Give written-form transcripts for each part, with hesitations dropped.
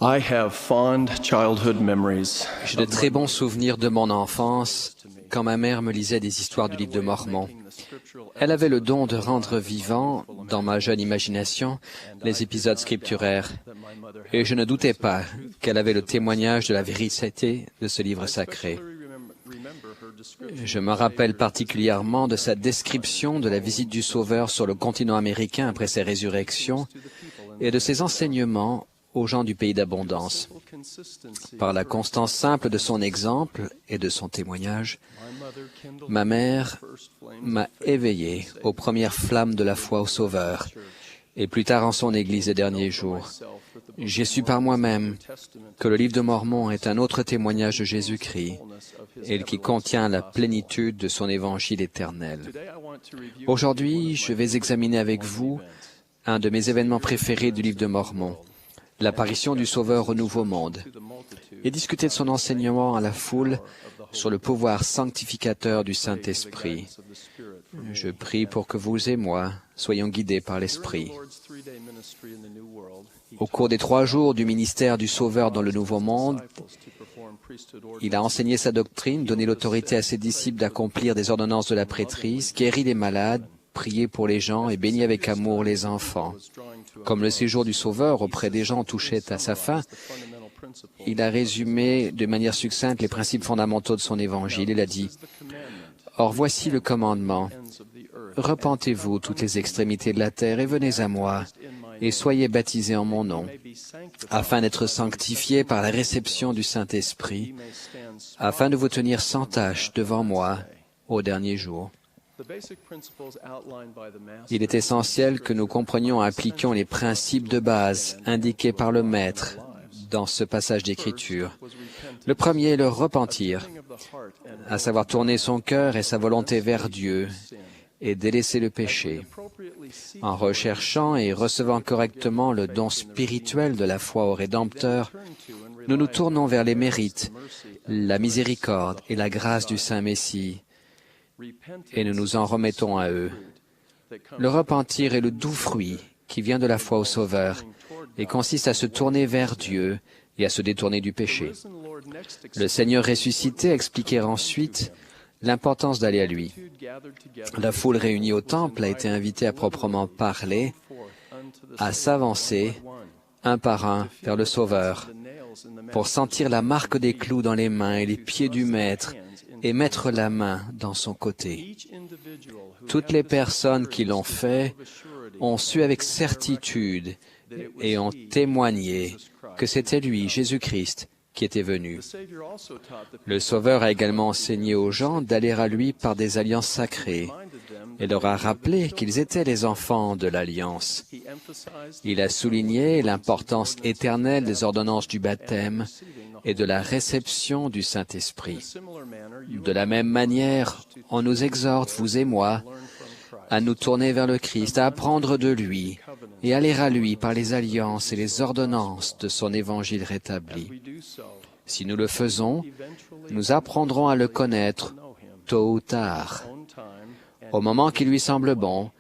I have fond childhood memories. J'ai de très bons souvenirs de mon enfance quand ma mère me lisait des histoires du livre de Mormon. Elle avait le don de rendre vivants, dans ma jeune imagination, les épisodes scripturaires, et je ne doutais pas qu'elle avait le témoignage de la vérité de ce livre sacré. Je me rappelle particulièrement de sa description de la visite du Sauveur sur le continent américain après sa résurrection et de ses enseignements aux gens du pays d'abondance. Par la constance simple de son exemple et de son témoignage, ma mère m'a éveillé aux premières flammes de la foi au Sauveur, et plus tard en son Église des derniers jours. J'ai su par moi-même que le livre de Mormon est un autre témoignage de Jésus-Christ et qui contient la plénitude de son évangile éternel. Aujourd'hui, je vais examiner avec vous un de mes événements préférés du livre de Mormon, l'apparition du Sauveur au Nouveau Monde, et discuter de son enseignement à la foule sur le pouvoir sanctificateur du Saint-Esprit. Je prie pour que vous et moi soyons guidés par l'Esprit. Au cours des 3 jours du ministère du Sauveur dans le Nouveau Monde, il a enseigné sa doctrine, donné l'autorité à ses disciples d'accomplir des ordonnances de la prêtrise, guéri les malades, prié pour les gens et béni avec amour les enfants. Comme le séjour du Sauveur auprès des gens touchait à sa fin, il a résumé de manière succincte les principes fondamentaux de son évangile. Il a dit « Or voici le commandement. Repentez-vous toutes les extrémités de la terre et venez à moi, et soyez baptisés en mon nom, afin d'être sanctifiés par la réception du Saint-Esprit, afin de vous tenir sans tache devant moi au dernier jour. » Il est essentiel que nous comprenions et appliquions les principes de base indiqués par le Maître dans ce passage d'Écriture. Le premier est le repentir, à savoir tourner son cœur et sa volonté vers Dieu et délaisser le péché. En recherchant et recevant correctement le don spirituel de la foi au Rédempteur, nous nous tournons vers les mérites, la miséricorde et la grâce du Saint Messie, et nous nous en remettons à eux. Le repentir est le doux fruit qui vient de la foi au Sauveur et consiste à se tourner vers Dieu et à se détourner du péché. Le Seigneur ressuscité expliquait ensuite l'importance d'aller à lui. La foule réunie au temple a été invitée à proprement parler, à s'avancer un par un vers le Sauveur, pour sentir la marque des clous dans les mains et les pieds du Maître et mettre la main dans son côté. Toutes les personnes qui l'ont fait ont su avec certitude et ont témoigné que c'était lui, Jésus-Christ, qui était venu. Le Sauveur a également enseigné aux gens d'aller à lui par des alliances sacrées et leur a rappelé qu'ils étaient les enfants de l'Alliance. Il a souligné l'importance éternelle des ordonnances du baptême et de la réception du Saint-Esprit. De la même manière, on nous exhorte, vous et moi, à nous tourner vers le Christ, à apprendre de lui et aller à lui par les alliances et les ordonnances de son évangile rétabli. Si nous le faisons, nous apprendrons à le connaître tôt ou tard, au moment qui lui semble bon,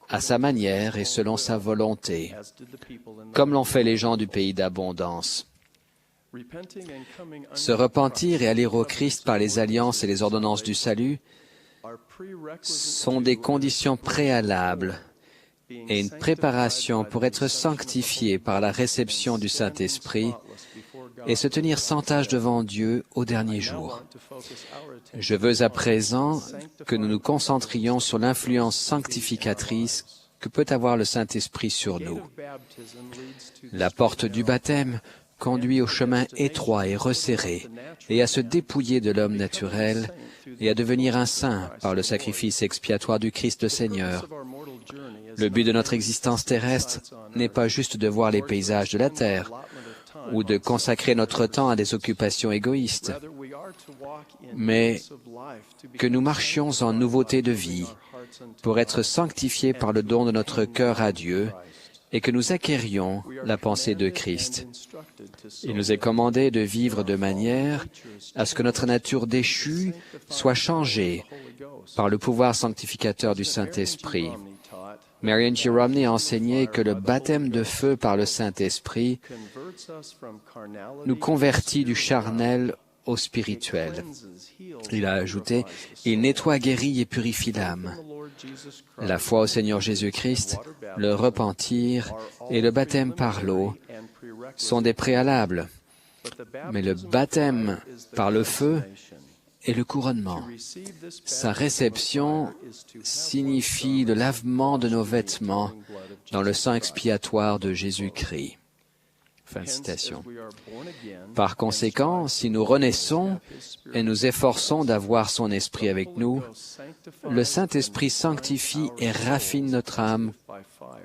à sa manière et selon sa volonté, comme l'ont fait les gens du pays d'abondance. Se repentir et aller au Christ par les alliances et les ordonnances du salut sont des conditions préalables et une préparation pour être sanctifié par la réception du Saint-Esprit et se tenir sans tache devant Dieu au dernier jour. Je veux à présent que nous nous concentrions sur l'influence sanctificatrice que peut avoir le Saint-Esprit sur nous. La porte du baptême conduit au chemin étroit et resserré et à se dépouiller de l'homme naturel et à devenir un saint par le sacrifice expiatoire du Christ le Seigneur. Le but de notre existence terrestre n'est pas juste de voir les paysages de la terre ou de consacrer notre temps à des occupations égoïstes, mais que nous marchions en nouveauté de vie pour être sanctifiés par le don de notre cœur à Dieu et que nous acquérions la pensée de Christ. Il nous est commandé de vivre de manière à ce que notre nature déchue soit changée par le pouvoir sanctificateur du Saint-Esprit. Marion G. Romney a enseigné que le baptême de feu par le Saint-Esprit nous convertit du charnel au spirituel. Il a ajouté, il nettoie, guérit et purifie l'âme. La foi au Seigneur Jésus-Christ, le repentir et le baptême par l'eau sont des préalables, mais le baptême par le feu est le couronnement. Sa réception signifie le lavement de nos vêtements dans le sang expiatoire de Jésus-Christ. Fin de citation. Par conséquent, si nous renaissons et nous efforçons d'avoir son esprit avec nous, le Saint-Esprit sanctifie et raffine notre âme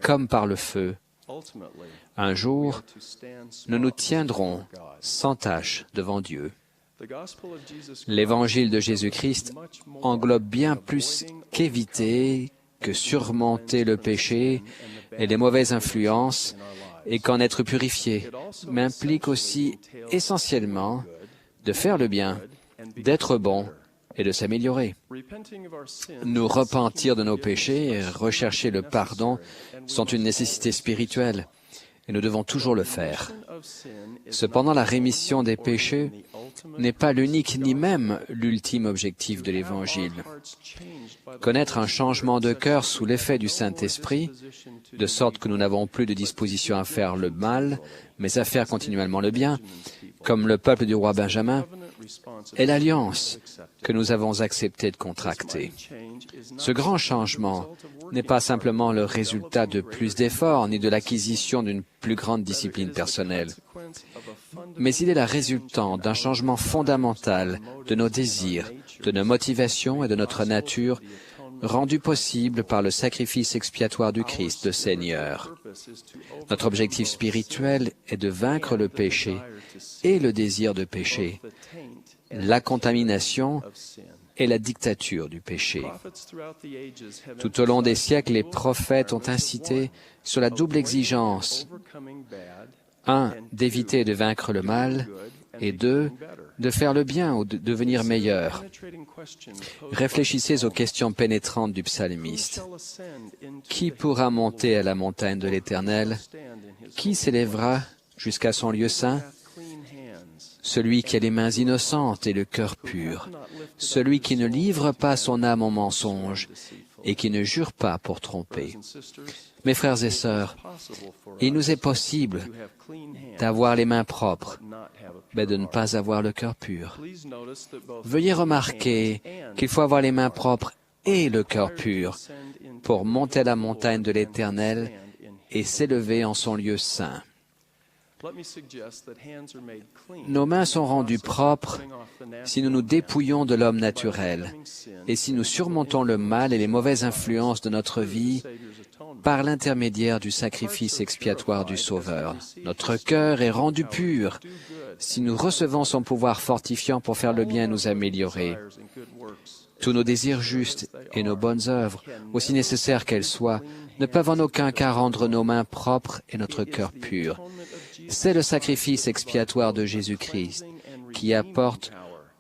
comme par le feu. Un jour, nous nous tiendrons sans tache devant Dieu. L'Évangile de Jésus-Christ englobe bien plus qu'éviter, que surmonter le péché et les mauvaises influences et qu'en être purifié, mais implique aussi essentiellement de faire le bien, d'être bon et de s'améliorer. Nous repentir de nos péchés et rechercher le pardon sont une nécessité spirituelle, et nous devons toujours le faire. Cependant, la rémission des péchés n'est pas l'unique ni même l'ultime objectif de l'Évangile. Connaître un changement de cœur sous l'effet du Saint-Esprit, de sorte que nous n'avons plus de disposition à faire le mal, mais à faire continuellement le bien, comme le peuple du roi Benjamin, est l'alliance que nous avons accepté de contracter. Ce grand changement n'est pas simplement le résultat de plus d'efforts ni de l'acquisition d'une plus grande discipline personnelle, mais il est la résultante d'un changement fondamental de nos désirs, de nos motivations et de notre nature, rendu possible par le sacrifice expiatoire du Christ, le Seigneur. Notre objectif spirituel est de vaincre le péché et le désir de péché, la contamination et la dictature du péché. Tout au long des siècles, les prophètes ont incité sur la double exigence, 1, d'éviter et de vaincre le mal, et 2, de faire le bien ou de devenir meilleur. Réfléchissez aux questions pénétrantes du psalmiste. Qui pourra monter à la montagne de l'Éternel? Qui s'élèvera jusqu'à son lieu saint? Celui qui a les mains innocentes et le cœur pur, celui qui ne livre pas son âme au mensonge et qui ne jure pas pour tromper. Mes frères et sœurs, il nous est possible d'avoir les mains propres, mais de ne pas avoir le cœur pur. Veuillez remarquer qu'il faut avoir les mains propres et le cœur pur pour monter à la montagne de l'Éternel et s'élever en son lieu saint. Nos mains sont rendues propres si nous nous dépouillons de l'homme naturel et si nous surmontons le mal et les mauvaises influences de notre vie par l'intermédiaire du sacrifice expiatoire du Sauveur. Notre cœur est rendu pur si nous recevons son pouvoir fortifiant pour faire le bien et nous améliorer. Tous nos désirs justes et nos bonnes œuvres, aussi nécessaires qu'elles soient, ne peuvent en aucun cas rendre nos mains propres et notre cœur pur. C'est le sacrifice expiatoire de Jésus-Christ qui apporte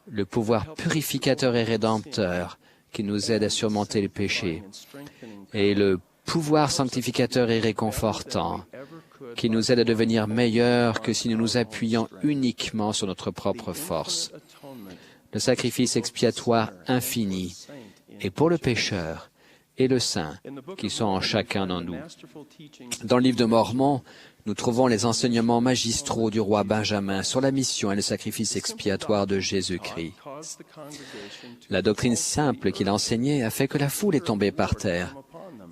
le pouvoir purificateur et rédempteur qui nous aide à surmonter les péchés et le pouvoir sanctificateur et réconfortant qui nous aide à devenir meilleurs que si nous nous appuyions uniquement sur notre propre force. Le sacrifice expiatoire infini est pour le pécheur et le saint qui sont en chacun d'en nous. Dans le livre de Mormon, nous trouvons les enseignements magistraux du roi Benjamin sur la mission et le sacrifice expiatoire de Jésus-Christ. La doctrine simple qu'il enseignait a fait que la foule est tombée par terre,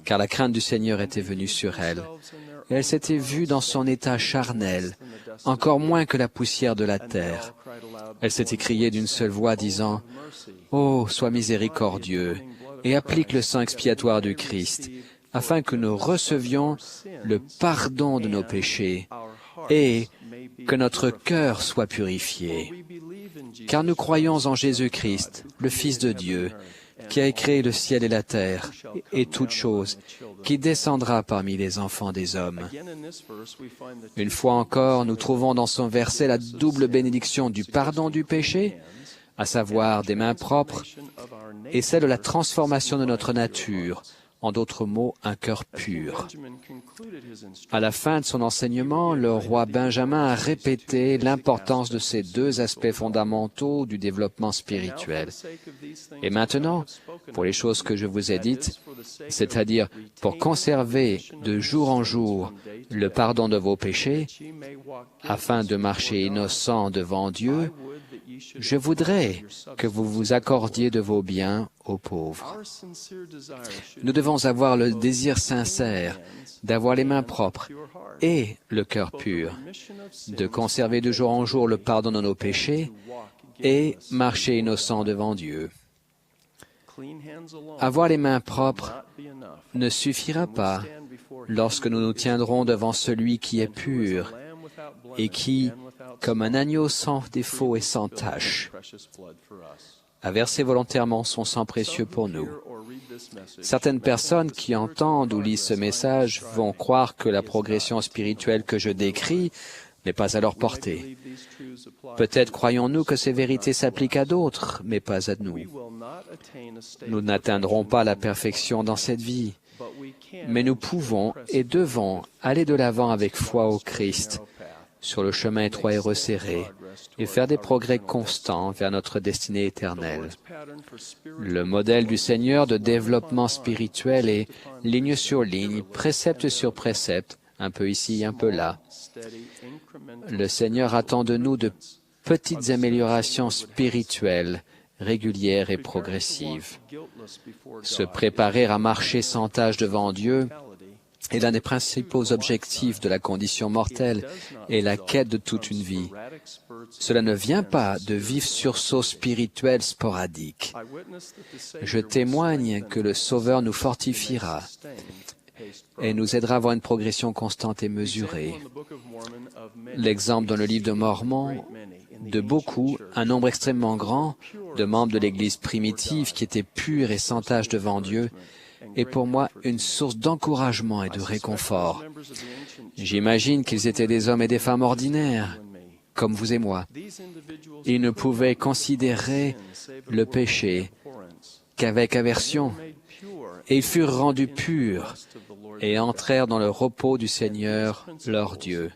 car la crainte du Seigneur était venue sur elle. Et elle s'était vue dans son état charnel, encore moins que la poussière de la terre. Elle s'était criée d'une seule voix, disant « Oh, sois miséricordieux et applique le sang expiatoire du Christ, afin que nous recevions le pardon de nos péchés et que notre cœur soit purifié. Car nous croyons en Jésus-Christ, le Fils de Dieu, qui a créé le ciel et la terre et toutes choses, qui descendra parmi les enfants des hommes. » Une fois encore, nous trouvons dans son verset la double bénédiction du pardon du péché, à savoir des mains propres, et celle de la transformation de notre nature, en d'autres mots, un cœur pur. À la fin de son enseignement, le roi Benjamin a répété l'importance de ces deux aspects fondamentaux du développement spirituel. Et maintenant, pour les choses que je vous ai dites, c'est-à-dire pour conserver de jour en jour le pardon de vos péchés, afin de marcher innocent devant Dieu, je voudrais que vous vous accordiez de vos biens aux pauvres. Nous devons avoir le désir sincère d'avoir les mains propres et le cœur pur, de conserver de jour en jour le pardon de nos péchés et marcher innocent devant Dieu. Avoir les mains propres ne suffira pas lorsque nous nous tiendrons devant celui qui est pur et qui, comme un agneau sans défaut et sans tache, a versé volontairement son sang précieux pour nous. Certaines personnes qui entendent ou lisent ce message vont croire que la progression spirituelle que je décris n'est pas à leur portée. Peut-être croyons-nous que ces vérités s'appliquent à d'autres, mais pas à nous. Nous n'atteindrons pas la perfection dans cette vie, mais nous pouvons et devons aller de l'avant avec foi au Christ, sur le chemin étroit et resserré, et faire des progrès constants vers notre destinée éternelle. Le modèle du Seigneur de développement spirituel est ligne sur ligne, précepte sur précepte, un peu ici, un peu là. Le Seigneur attend de nous de petites améliorations spirituelles, régulières et progressives. Se préparer à marcher sans tâche devant Dieu est l'un des principaux objectifs de la condition mortelle et la quête de toute une vie. Cela ne vient pas de vifs sursauts spirituels sporadiques. Je témoigne que le Sauveur nous fortifiera et nous aidera à avoir une progression constante et mesurée. L'exemple dans le livre de Mormon de beaucoup, un nombre extrêmement grand, de membres de l'Église primitive qui étaient purs et sans tache devant Dieu, est pour moi une source d'encouragement et de réconfort. J'imagine qu'ils étaient des hommes et des femmes ordinaires, comme vous et moi. Ils ne pouvaient considérer le péché qu'avec aversion, et ils furent rendus purs et entrèrent dans le repos du Seigneur, leur Dieu.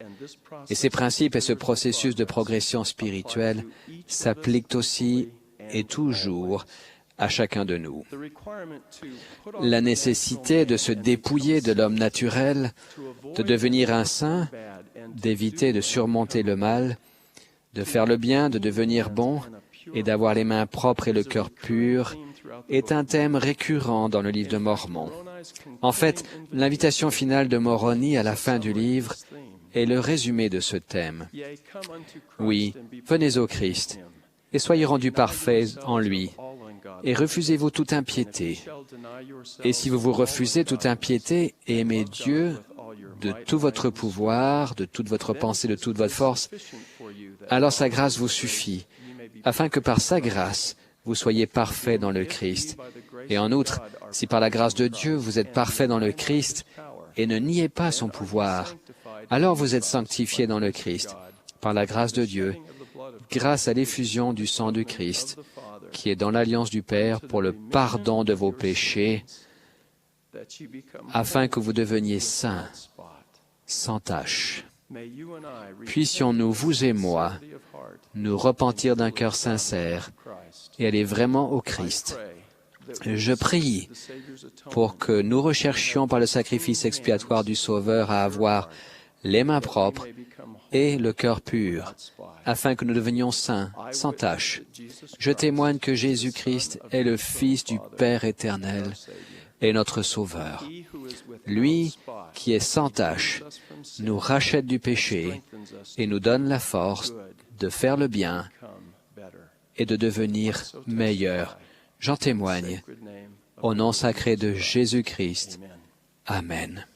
Et ces principes et ce processus de progression spirituelle s'appliquent aussi et toujours à chacun de nous. La nécessité de se dépouiller de l'homme naturel, de devenir un saint, d'éviter de surmonter le mal, de faire le bien, de devenir bon et d'avoir les mains propres et le cœur pur est un thème récurrent dans le livre de Mormon. En fait, l'invitation finale de Moroni à la fin du livre est le résumé de ce thème. Oui, venez au Christ et soyez rendus parfaits en lui, et refusez-vous toute impiété. Et si vous vous refusez toute impiété et aimez Dieu de tout votre pouvoir, de toute votre pensée, de toute votre force, alors sa grâce vous suffit, afin que par sa grâce, vous soyez parfaits dans le Christ. Et en outre, si par la grâce de Dieu vous êtes parfaits dans le Christ et ne niez pas son pouvoir, alors vous êtes sanctifiés dans le Christ, par la grâce de Dieu, grâce à l'effusion du sang du Christ, qui est dans l'alliance du Père pour le pardon de vos péchés, afin que vous deveniez saints, sans tache. Puissions-nous, vous et moi, nous repentir d'un cœur sincère et aller vraiment au Christ. Je prie pour que nous recherchions par le sacrifice expiatoire du Sauveur à avoir les mains propres et le cœur pur, afin que nous devenions saints, sans tache. Je témoigne que Jésus-Christ est le Fils du Père éternel et notre Sauveur. Lui, qui est sans tache, nous rachète du péché et nous donne la force de faire le bien et de devenir meilleurs. J'en témoigne. Au nom sacré de Jésus-Christ. Amen.